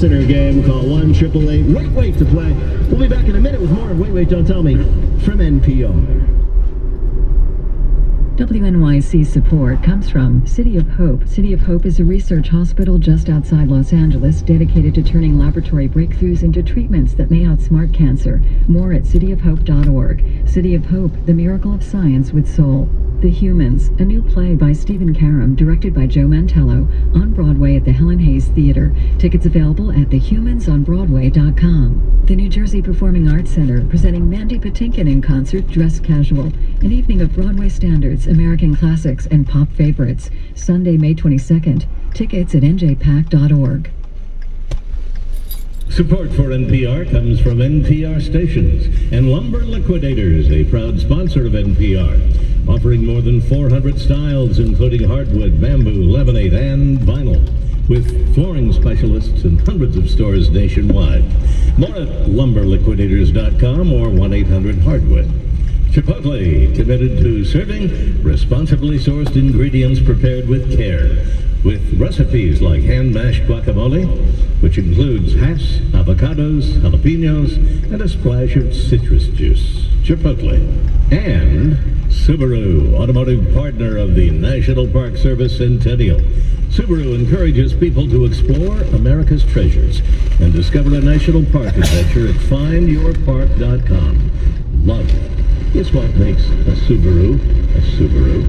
listener game. Call 1-888-WAIT-WAIT to play. We'll be back in a minute with more of Wait, Wait, Don't Tell Me from NPR. WNYC support comes from City of Hope. City of Hope is a research hospital just outside Los Angeles dedicated to turning laboratory breakthroughs into treatments that may outsmart cancer. More at cityofhope.org. City of Hope, the miracle of science with soul. The Humans, a new play by Stephen Karam, directed by Joe Mantello, on Broadway at the Helen Hayes Theater. Tickets available at thehumansonbroadway.com. The New Jersey Performing Arts Center, presenting Mandy Patinkin in concert, Dress Casual. An evening of Broadway standards, American classics, and pop favorites. Sunday, May 22nd. Tickets at njpac.org. Support for NPR comes from NPR Stations and Lumber Liquidators, a proud sponsor of NPR, offering more than 400 styles, including hardwood, bamboo, laminate, and vinyl, with flooring specialists in hundreds of stores nationwide. More at lumberliquidators.com or 1-800-HARDWOOD. Chipotle, committed to serving responsibly sourced ingredients prepared with care, with recipes like hand-mashed guacamole, which includes hash, avocados, jalapenos, and a splash of citrus juice. Chipotle. And Subaru, automotive partner of the National Park Service Centennial. Subaru encourages people to explore America's treasures and discover a national park adventure at findyourpark.com. Love is what makes a Subaru a Subaru.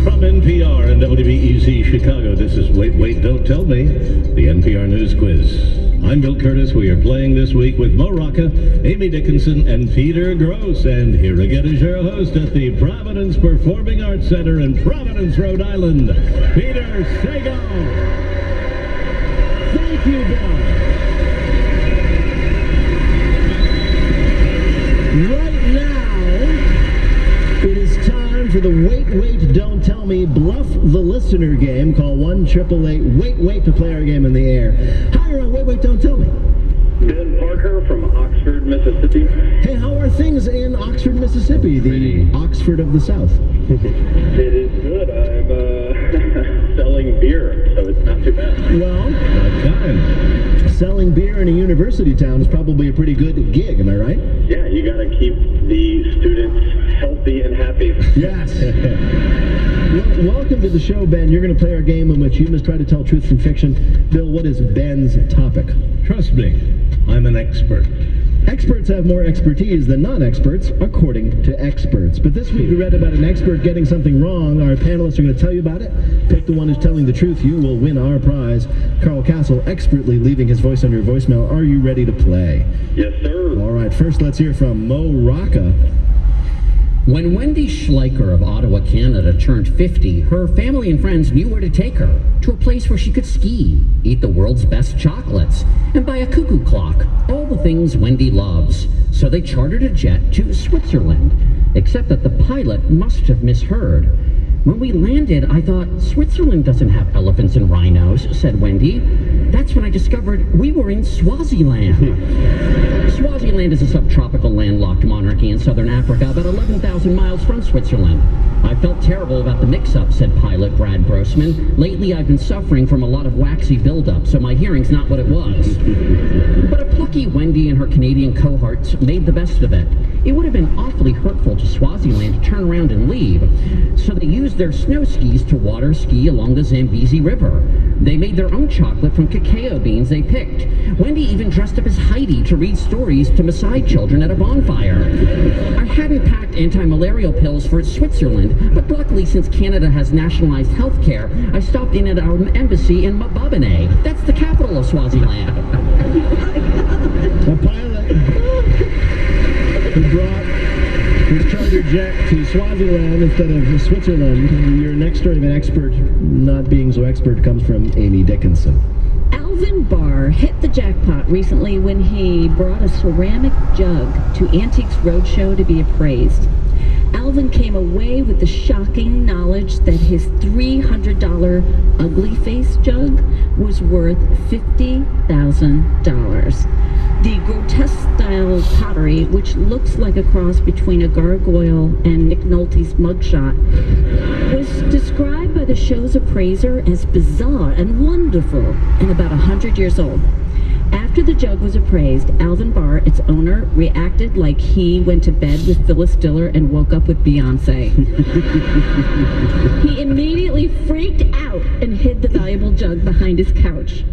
From NPR and WBEZ Chicago, this is Wait, Wait, Don't Tell Me, the NPR News Quiz. I'm Bill Curtis. We are playing this week with Mo Rocca, Amy Dickinson, and Peter Gross. And here again is your host at the Providence Performing Arts Center in Providence, Rhode Island, Peter Sagal. Thank you, Bill. Right now, it is time for the Wait, Wait, Don't Tell Me Bluff the Listener game. Call 1-888-WAIT-WAIT to play our game in the air. Hi, you're on Wait, Wait, Don't Tell Me. Ben Parker from Oxford, Mississippi. Hey, how are things in Oxford, Mississippi, the Oxford of the South? It is good. I'm selling beer, so it's not too bad. Well, What kind? selling beer in a university town is probably a pretty good gig, am I right? Yeah, you got to keep the students healthy and happy. Yes. Well, welcome to the show, Ben. You're going to play our game in which you must try to tell truth from fiction. Bill, what is Ben's topic? Trust me, I'm an expert. Experts have more expertise than non-experts, according to experts. But this week we read about an expert getting something wrong. Our panelists are going to tell you about it. Pick the one who's telling the truth. You will win our prize. Carl Castle expertly leaving his voice on your voicemail. Are you ready to play? Yes, sir. All right, first let's hear from Mo Rocca. When Wendy Schleicher of Ottawa, Canada turned 50, her family and friends knew where to take her, to a place where she could ski, eat the world's best chocolates, and buy a cuckoo clock, all the things Wendy loves. So they chartered a jet to Switzerland, except that the pilot must have misheard. When we landed, I thought, Switzerland doesn't have elephants and rhinos, said Wendy. That's when I discovered we were in Swaziland. Swaziland is a subtropical landlocked monarchy in southern Africa, about 11,000 miles from Switzerland. I felt terrible about the mix-up, said pilot Brad Grossman. Lately, I've been suffering from a lot of waxy buildup, so my hearing's not what it was. But a plucky Wendy and her Canadian cohorts made the best of it. It would have been awfully hurtful to Swaziland to turn around and leave, so they used their snow skis to water ski along the Zambezi River. They made their own chocolate from cacao beans they picked. Wendy even dressed up as Heidi to read stories to Maasai children at a bonfire. I hadn't packed anti-malarial pills for Switzerland, but luckily since Canada has nationalized health care, I stopped in at our embassy in Mbabane. That's the capital of Swaziland. A pilot who brought his charter jet to Swaziland instead of Switzerland. Your next story of an expert not being so expert comes from Amy Dickinson. Alvin Barr hit the jackpot recently when he brought a ceramic jug to Antiques Roadshow to be appraised. Alvin came away with the shocking knowledge that his $300 ugly face jug was worth $50,000. The grotesque-style pottery, which looks like a cross between a gargoyle and Nick Nolte's mugshot, was described by the show's appraiser as bizarre and wonderful and about 100 years old. After the jug was appraised, Alvin Barr, its owner, reacted like he went to bed with Phyllis Diller and woke up with Beyonce. He immediately freaked out and hid the valuable jug behind his couch.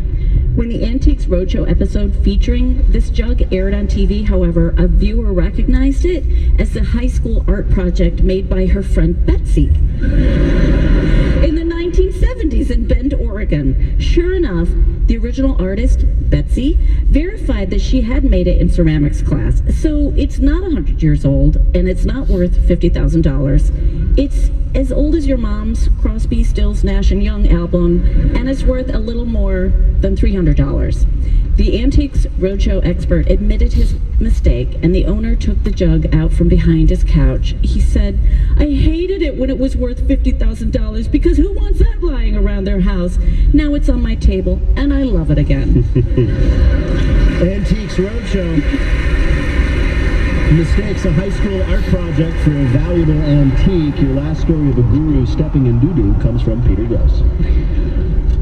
When the Antiques Roadshow episode featuring this jug aired on TV, however, a viewer recognized it as the high school art project made by her friend Betsy in the 1970s in Bend, Oregon. Sure enough, the original artist, Betsy, verified that she had made it in ceramics class. So it's not 100 years old, and it's not worth $50,000. It's as old as your mom's Crosby, Stills, Nash & Young album, and it's worth a little more than $300. The Antiques Roadshow expert admitted his mistake, and the owner took the jug out from behind his couch. He said, "I hated it when it was worth $50,000 because who wants that lying around their house? Now it's on my table, and I love it again." Antiques Roadshow mistakes a high school art project for a valuable antique. Your last story of a guru stepping in doo-doo comes from Peter Gross.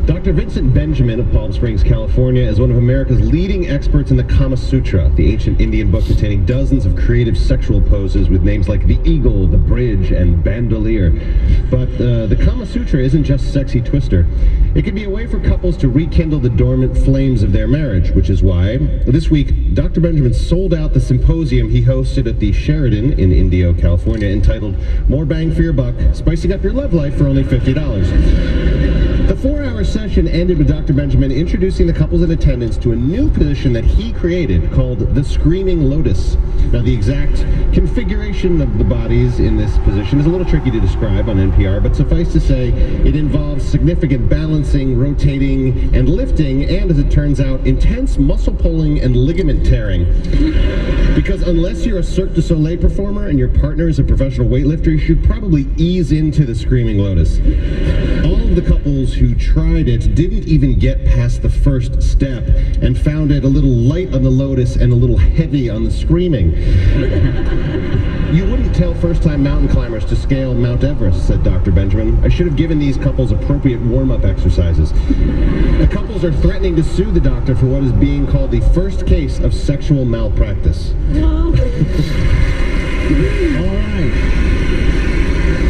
Dr. Vincent Benjamin of Palm Springs, California, is one of America's leading experts in the Kama Sutra, the ancient Indian book containing dozens of creative sexual poses with names like the eagle, the bridge, and bandolier. But the Kama Sutra isn't just sexy twister. It can be a way for couples to rekindle the dormant flames of their marriage, which is why this week Dr. Benjamin sold out the symposium he hosted at the Sheraton in Indio, California, entitled More Bang for Your Buck, Spicing Up Your Love Life for Only $50. The 4-hour session ended with Dr. Benjamin introducing the couples in attendance to a new position that he created called the Screaming Lotus. Now, the exact configuration of the bodies in this position is a little tricky to describe on NPR, but suffice to say, it involves significant balancing, rotating, and lifting, and as it turns out, intense muscle pulling and ligament tearing. Because unless you're a Cirque du Soleil performer and your partner is a professional weightlifter, you should probably ease into the Screaming Lotus. All of the couples who tried it didn't even get past the first step and found it a little light on the lotus and a little heavy on the screaming. You wouldn't tell first-time mountain climbers to scale Mount Everest, said Dr. Benjamin. I should have given these couples appropriate warm-up exercises. The couples are threatening to sue the doctor for what is being called the first case of sexual malpractice. All right.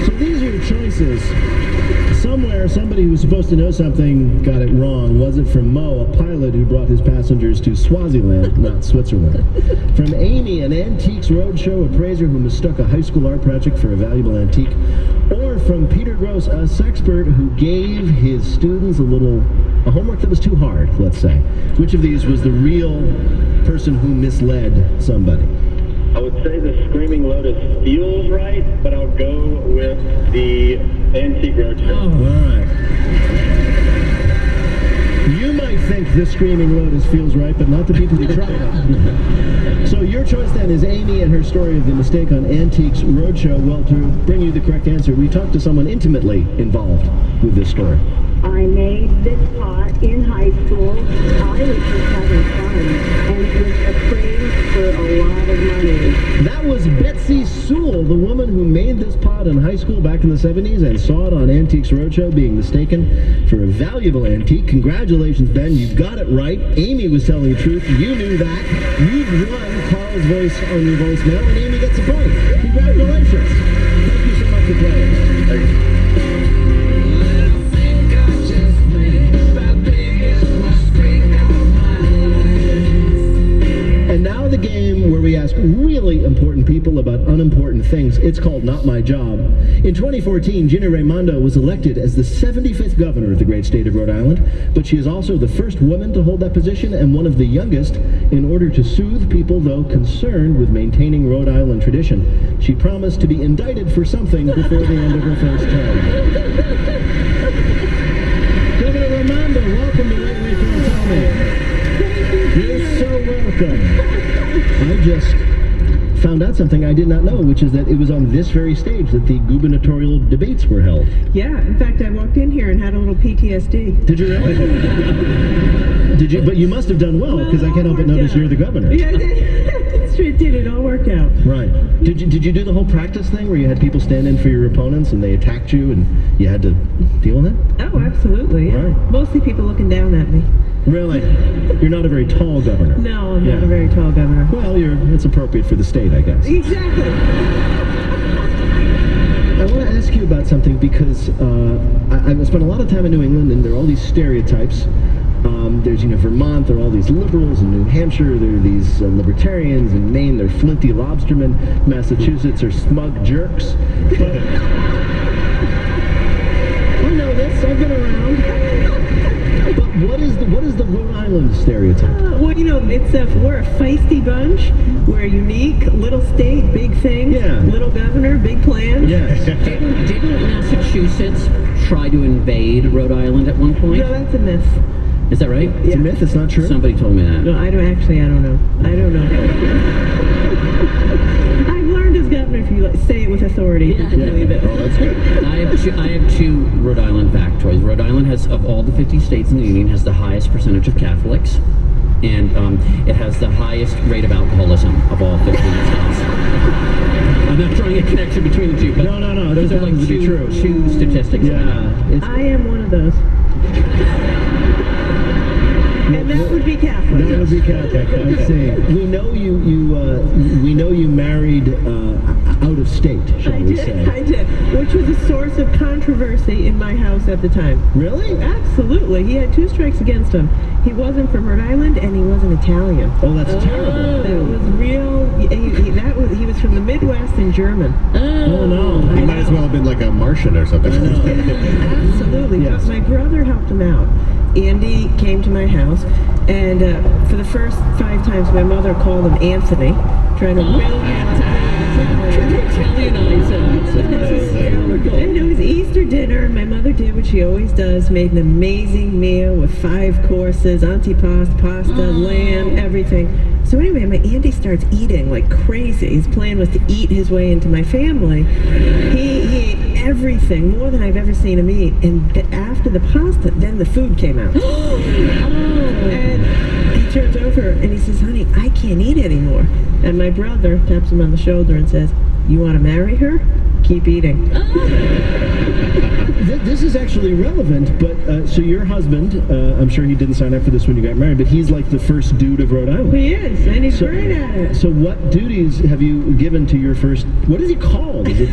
So these are your choices. Somewhere, somebody who was supposed to know something got it wrong. Was it from Mo, a pilot who brought his passengers to Swaziland, not Switzerland? From Amy, an Antiques Roadshow appraiser who mistook a high school art project for a valuable antique? Or from Peter Gross, a sexpert who gave his students a homework that was too hard, let's say? Which of these was the real person who misled somebody? I would say the Screaming Lotus feels right, but I'll go with the Antique Roadshow. All right. You might think the Screaming Lotus feels right, but not the people who tried it. So your choice then is Amy and her story of the mistake on Antiques Roadshow. Well, to bring you the correct answer, we talked to someone intimately involved with this story. I made this pot in high school. I was just having fun, and it was appraised for a lot of money. That was Betsy Sewell, the woman who made this pot in high school back in the 70s and saw it on Antiques Roadshow being mistaken for a valuable antique. Congratulations, Ben. You got it right. Amy was telling the truth. You knew that. You've won Carl's voice on your voicemail, and Amy gets a point. Congratulations. Thank you so much for playing. Thank you. And now the game where we ask really important people about unimportant things. It's called Not My Job. In 2014, Gina Raimondo was elected as the 75th governor of the great state of Rhode Island, but she is also the first woman to hold that position and one of the youngest. In order to soothe people, though concerned with maintaining Rhode Island tradition, she promised to be indicted for something before the end of her first term. Governor Raimondo, welcome to Wait, Wait, Don't Tell Me. You're so welcome. I just found out something I did not know, which is that it was on this very stage that the gubernatorial debates were held. Yeah, in fact, I walked in here and had a little PTSD. Did you really? Did you? But you must have done well, because I can't help but notice you're the governor. Yeah, it did. It all worked out. Right. Did you do the whole practice thing where you had people stand in for your opponents and they attacked you and you had to deal with it? Oh, absolutely. Yeah. Right. Mostly people looking down at me. Really? You're not a very tall governor. No, I'm Yeah. not a very tall governor. Well, it's appropriate for the state, I guess. Exactly. I want to ask you about something because I've spent a lot of time in New England, and there are all these stereotypes. There's, Vermont, there are all these liberals. In New Hampshire, there are these libertarians. In Maine, they're flinty lobstermen. Massachusetts are smug jerks. But I know this. I've been around. But what is the Rhode Island stereotype? Well, it's we're a feisty bunch. We're unique, little state, big things. Yeah. Little governor, big plans. Yes. Didn't Massachusetts try to invade Rhode Island at one point? No, that's a myth. Is that right? It's a myth. It's not true. Somebody told me that. No, I don't know. I don't know. I've learned as governor, if you say it with authority, you can believe it. Oh, that's good. I have two Rhode Island factoids. Rhode Island has, of all the 50 states in the Union, has the highest percentage of Catholics, and it has the highest rate of alcoholism of all 50 states. I'm not drawing a connection between the two, but No. those are like two statistics. Yeah. I am one of those. And that would be Catholic. That would be Catholic. I see. We know you married out of state, shall we say? I did, which was a source of controversy in my house at the time. Really? Absolutely. He had 2 strikes against him. He wasn't from Rhode Island, and he wasn't Italian. Oh, that's terrible. That was real. He was from the Midwest and German. Oh no. He might as well have been like a Martian or something. Absolutely. Yes. But my brother helped him out. Andy came to my house, and for the first 5 times, my mother called him Anthony, trying to will And it was Easter dinner, and my mother did what she always does, made an amazing meal with 5 courses, antipasto, pasta, lamb, everything. So anyway, my Andy starts eating like crazy. His plan was to eat his way into my family. He ate everything, more than I've ever seen him eat. And after the pasta, then the food came out. And he turns over and he says, honey, I can't eat anymore. And my brother taps him on the shoulder and says, you want to marry her? Keep eating. This is actually relevant, but so your husband, I'm sure he didn't sign up for this when you got married, but he's like the first dude of Rhode Island. He is, and he's great at it. So what duties have you given to your first, what is he called? Is it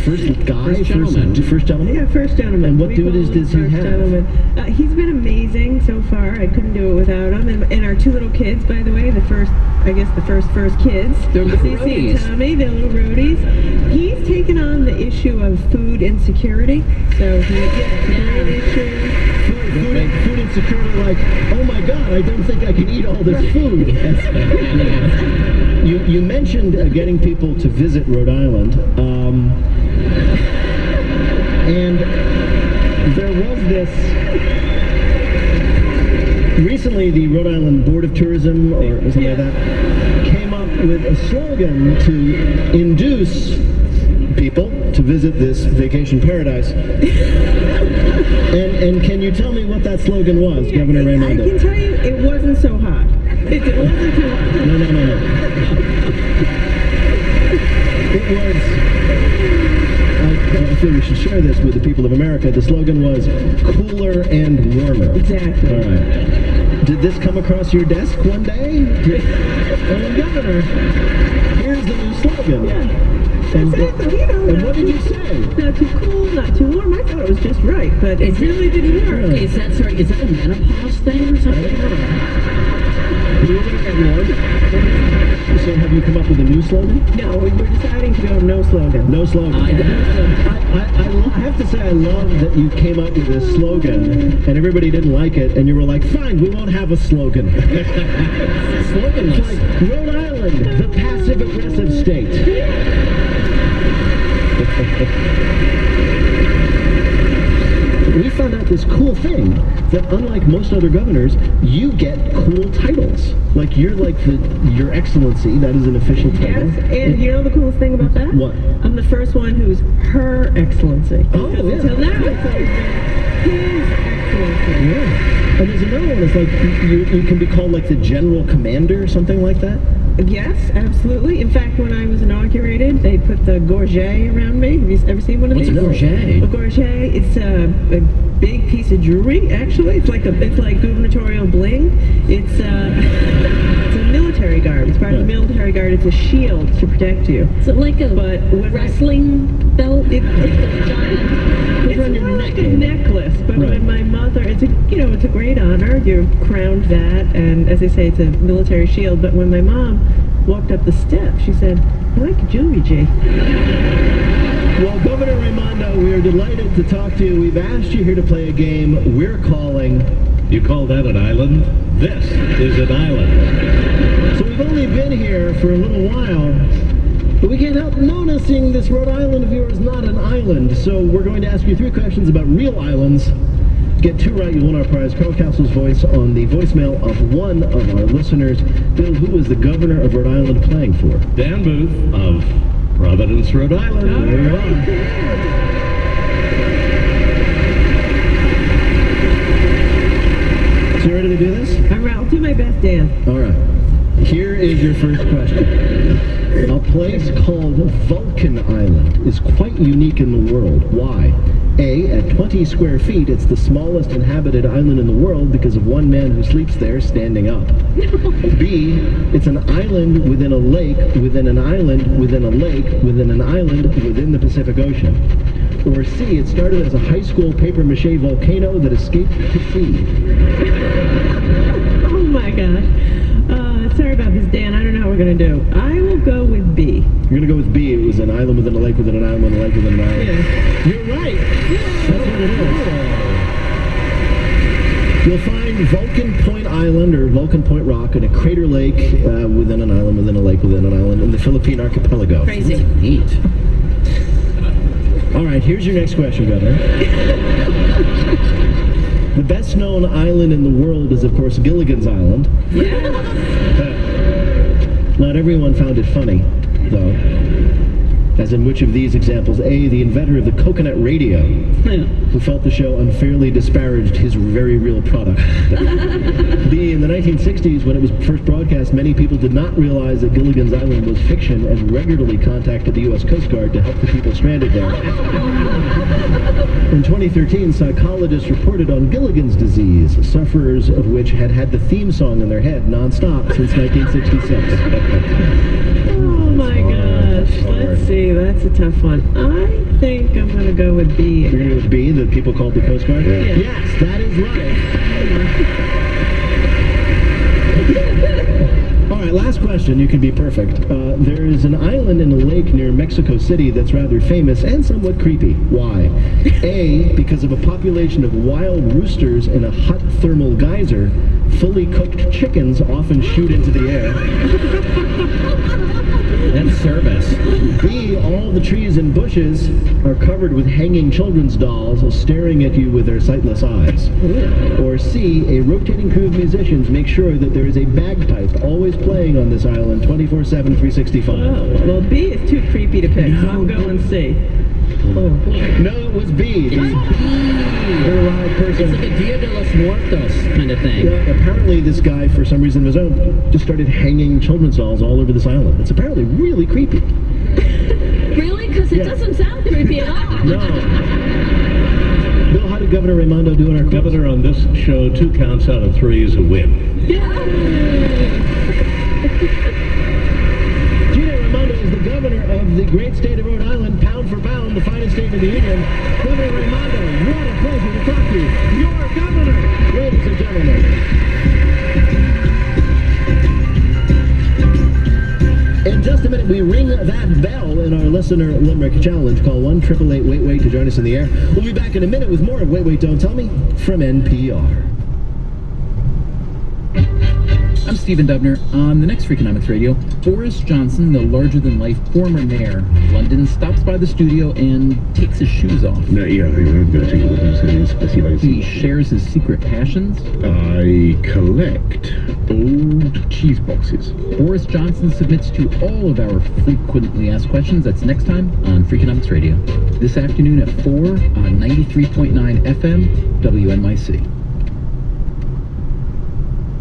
first guy? First gentleman. First gentleman? Yeah, first gentleman. And what We call duties him does he first have? Gentleman. He's been amazing so far. I couldn't do it without him. And our 2 little kids, by the way, the first kids. They're little Cece and roadies. Tommy, they're little roadies. He's taken on the issue of food insecurity. So great issue. Food insecurity, like, oh my God, I don't think I can eat all this food. You mentioned getting people to visit Rhode Island, and there was this. Recently, the Rhode Island Board of Tourism, or something like that, came up with a slogan to induce people to visit this vacation paradise. And can you tell me what that slogan was, Governor Raimondo? I can tell you, it wasn't so hot. It wasn't too hot. No. It was, I feel we should share this with the people of America. The slogan was cooler and warmer. Exactly. All right. Did this come across your desk one day? Governor, here's the new slogan. Yeah. And, Exactly. and what did you say? Not too cool, not too warm. I thought it was just right, but it really didn't work. Is that a menopause thing or something? So have you come up with a new slogan? No, we're deciding to go no slogan. No slogan. I have to say I love that you came up with this slogan and everybody didn't like it and you were like, fine, we won't have a slogan. Slogan like Rhode Island, the passive-aggressive state. we found out this cool thing that unlike most other governors, you get cool titles. Like you're like Your Excellency, that is an official title. Yes, and you know the coolest thing about that? What? I'm the first one who's Her Excellency. Oh, Because yeah. until now, it's always been His Excellency. Yeah. And there's another one, it's like you can be called like the General Commander or something like that. Yes, absolutely. In fact, when I was inaugurated, they put the gorget around me. Have you ever seen one of What's a these? gorget? A gorget, it's a big piece of jewelry, actually. It's like gubernatorial bling. It's a military garb. It's part of the military guard. It's a shield to protect you. Is it like a But when wrestling belt? It's a giant. around your more neck. like a necklace, but Right. when my mother, it's a great honor. You're crowned that, and as they say, it's a military shield. But when my mom walked up the steps, she said, "I like your jewelry, G." Well, Governor Raimondo, we are delighted to talk to you. We've asked you here to play a game we're calling... You call that an island? This is an island. So we've only been here for a little while, but we can't help noticing this Rhode Island of yours is not an island. So we're going to ask you 3 questions about real islands. Get 2 right, you win our prize. Carl Castle's voice on the voicemail of one of our listeners. Bill, who is the governor of Rhode Island playing for? Dan Booth of Providence, Rhode Island. There you are. So you ready to do this? I'll do my best, Dan. All right. Here is your first question. A place called Vulcan Island is quite unique in the world. Why? A, at 20 square feet, it's the smallest inhabited island in the world because of one man who sleeps there standing up. B, it's an island within a lake, within an island, within a lake, within an island, within the Pacific Ocean. Or C, it started as a high school papier-mâché volcano that escaped to sea. Oh my gosh. Sorry about this, Dan. I don't know how we're going to do. I will go with B. You're going to go with B. It was an island within a lake, within an island, within a lake, within an island. Yeah. You're right. That's what it is. You'll find Vulcan Point Island or Vulcan Point Rock in a crater lake within an island, within a lake, within an island in the Philippine archipelago. Crazy. Neat. All right, here's your next question, Governor. The best known island in the world is, of course, Gilligan's Island. Not everyone found it funny, though. As in which of these examples? A, the inventor of the coconut radio, who felt the show unfairly disparaged his very real product. B, in the 1960s, when it was first broadcast, many people did not realize that Gilligan's Island was fiction and regularly contacted the U.S. Coast Guard to help the people stranded there. In 2013, psychologists reported on Gilligan's disease, sufferers of which had had the theme song in their head nonstop since 1966. Oh my gosh. Let's see. That's a tough one. I think I'm going to go with B. You're going to go with B, that people called the Coast Guard? Yeah. Yes, that is right. All right, last question. You can be perfect. There is an island in a lake near Mexico City that's rather famous and somewhat creepy. Why? A, because of a population of wild roosters in a hot thermal geyser, fully cooked chickens often shoot into the air. That's service. B, all the trees and bushes are covered with hanging children's dolls staring at you with their sightless eyes. Or C, a rotating crew of musicians make sure that there is a bagpipe always playing on this island 24/7, 365. Oh, well, B is too creepy to pick, so I'm going C. Oh, boy. No, it was B. You're a loud person. It's like a Dia de los Muertos kind of thing. Yeah, apparently this guy, for some reason of his own, just started hanging children's dolls all over this island. It's apparently really creepy. Really? Because it Yeah. doesn't sound creepy at all. No. Bill, how did Governor Raimondo do in our quiz? Governor, on this show, 2 counts out of 3 is a win. Gina Raimondo is the governor of the great state of Rhode Island, pound for pound, the finest state in the Union. Governor Raimondo, what a pleasure to talk to you. Your governor, ladies and gentlemen. In just a minute, we ring that bell in our listener Limerick Challenge. Call 1-888-WAIT-WAIT to join us in the air. We'll be back in a minute with more of Wait, Wait, Don't Tell Me from NPR. I'm Stephen Dubner. On the next Freakonomics Radio, Boris Johnson, the larger-than-life former mayor of London, stops by the studio and takes his shoes off. No, yeah, I'm going to take a look at this. He shares his secret passions. I collect old cheese boxes. Boris Johnson submits to all of our frequently asked questions. That's next time on Freakonomics Radio. This afternoon at 4 on 93.9 FM, WNYC.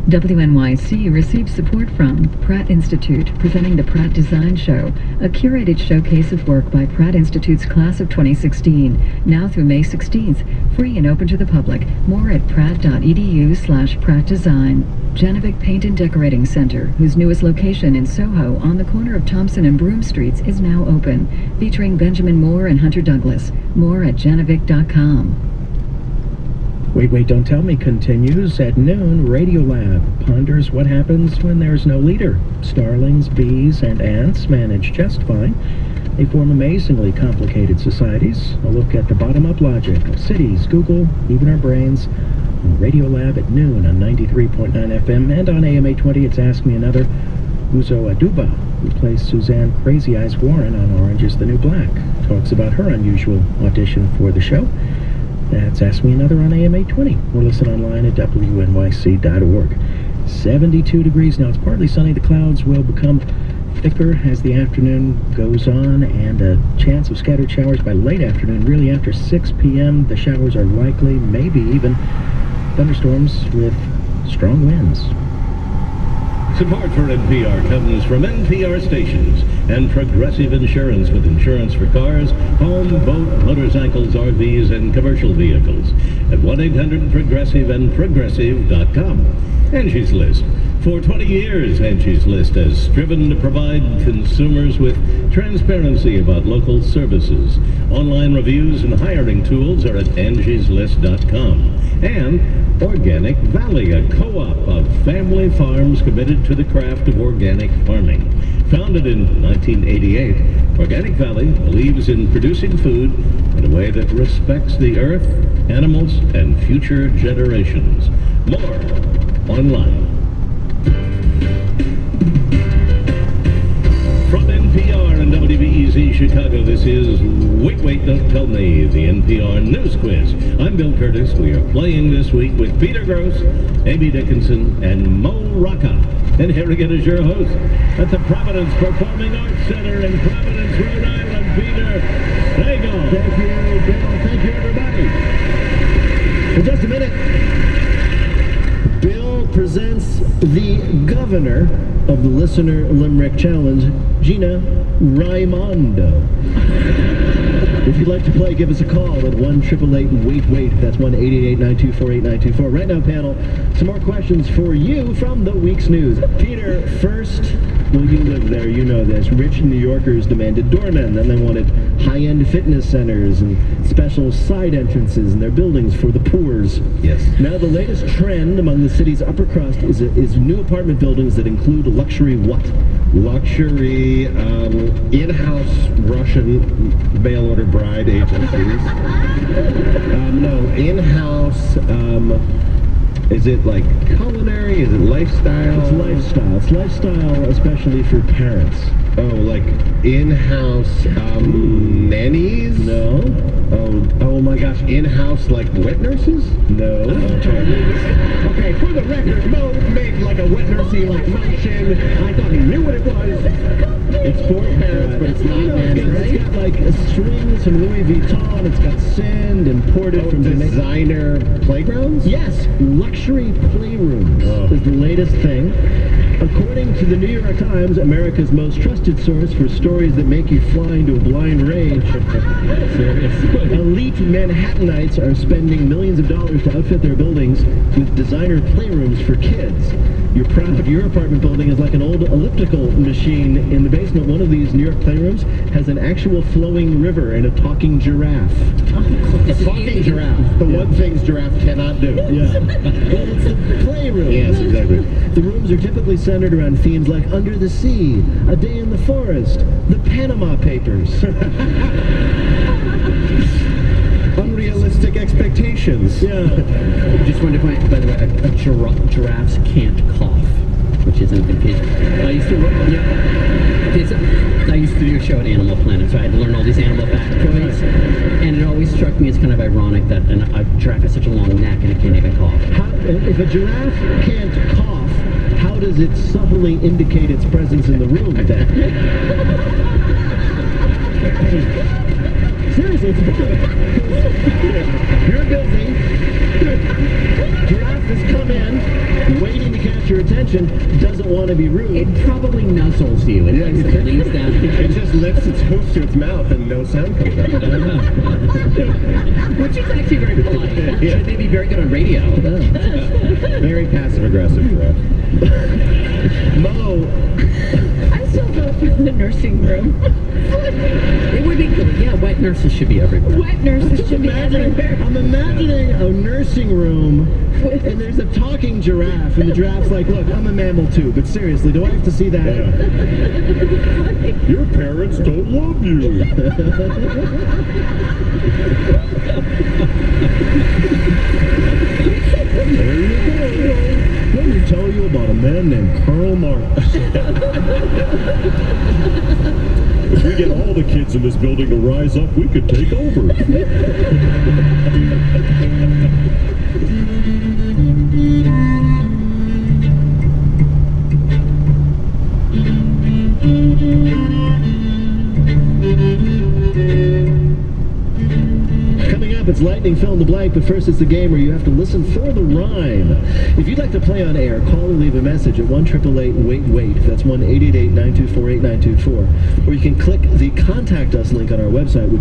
WNYC receives support from Pratt Institute, presenting the Pratt Design Show, a curated showcase of work by Pratt Institute's class of 2016, now through May 16th, free and open to the public. More at pratt.edu/prattdesign. Janovic Paint and Decorating Center, whose newest location in Soho on the corner of Thompson and Broome Streets is now open, featuring Benjamin Moore and Hunter Douglas. More at janovic.com. Wait, Don't Tell Me continues at noon. Radiolab ponders what happens when there's no leader. Starlings, bees, and ants manage just fine. They form amazingly complicated societies. A look at the bottom-up logic of cities, Google, even our brains. On Radiolab at noon on 93.9 FM and on AM 820, it's Ask Me Another. Uzo Aduba, who plays Suzanne Crazy Eyes Warren on Orange is the New Black, talks about her unusual audition for the show. That's Ask Me Another on AM 820, or listen online at WNYC.org. 72 degrees now. It's partly sunny. The clouds will become thicker as the afternoon goes on, and a chance of scattered showers by late afternoon. Really after 6 p.m., the showers are likely, maybe even thunderstorms with strong winds. Support for NPR comes from NPR stations and Progressive Insurance, with insurance for cars, home, boat, motorcycles, RVs, and commercial vehicles at 1-800-PROGRESSIVE and Progressive.com. Angie's List. For 20 years, Angie's List has striven to provide consumers with transparency about local services. Online reviews and hiring tools are at angieslist.com. And Organic Valley, a co-op of family farms committed to the craft of organic farming. Founded in 1988, Organic Valley believes in producing food in a way that respects the earth, animals, and future generations. More online. From NPR and WBEZ Chicago, this is Wait, Don't Tell Me, the NPR News Quiz. I'm Bill Curtis. We are playing this week with Peter Gross, Amy Dickinson, and Mo Rocca. And here again is your host at the Providence Performing Arts Center in Providence, Rhode Island, Peter Sagal. Thank you, Bill. Thank you, everybody. In just a minute, Bill presents the governor of the Listener Limerick Challenge, Gina Raimondo. If you'd like to play, give us a call at 1-888-WAIT-WAIT. That's 1-888-924-8924. Right now, panel, some more questions for you from the week's news. Peter, first, well, you live there, you know this. Rich New Yorkers demanded doormen, then they wanted high-end fitness centers and special side entrances in their buildings for the poors. Yes. Now, the latest trend among the city's upper crust is new apartment buildings that include luxury what? Luxury, in-house Russian mail-order bride agencies. No, in-house, is it like culinary? Is it lifestyle? It's lifestyle. It's lifestyle, especially for parents. Oh, like in-house nannies? No. Oh my gosh, in-house like wet nurses? No. Okay, for the record, Mo made like a wet nursey like motion. I thought he knew what it was. It's for parents, but it's not nannies. It's got like a string, some Louis Vuitton. It's got sand imported from designer playgrounds? Yes, luxury playrooms is the latest thing. According to the New York Times, America's most trusted source for stories that make you fly into a blind rage, elite Manhattanites are spending millions of dollars to outfit their buildings with designer playrooms for kids. Your apartment building is like an old elliptical machine. In the basement, one of these New York playrooms has an actual flowing river and a talking giraffe. A talking giraffe. The one thing giraffe cannot do. Yeah. Well, it's a playroom. Yes, exactly. The rooms are typically centered around themes like Under the Sea, A Day in the Forest, The Panama Papers. Unrealistic expectations. Yeah. Just wanted to point, by the way, giraffes can't cough. which isn't confusing. I used to work, I used to do a show at Animal Planet, so I had to learn all these animal factoids. And it always struck me as kind of ironic that a giraffe has such a long neck and it can't even cough. If a giraffe can't cough, how does it subtly indicate its presence in the room then? Seriously, you're busy. Giraffe has come in, waiting to catch your attention, doesn't want to be rude. It probably nuzzles you. It leans down. It just lifts its hoof to its mouth and no sound comes out. Which is actually very polite. Yeah. Should they be very good on radio? Very passive-aggressive giraffe. Mo, I still go for the nursing room. It would be good. Yeah, wet nurses should be everywhere. Wet nurses should be everywhere. I'm imagining a nursing room, and there's a talking giraffe, and the giraffe's like, look, I'm a mammal too, but seriously, do I have to see that? Your parents don't love you. There you go. Let me tell you about a man named Karl Marx. If we get all the kids in this building to rise up, we could take over. Coming up, it's Lightning Fill in the Blank, but first it's the game where you have to listen for the rhyme. If you'd like to play on air, call or leave a message at 1-888-WAIT-WAIT. That's 1-888-924-8924. Or you can click the Contact Us link on our website, which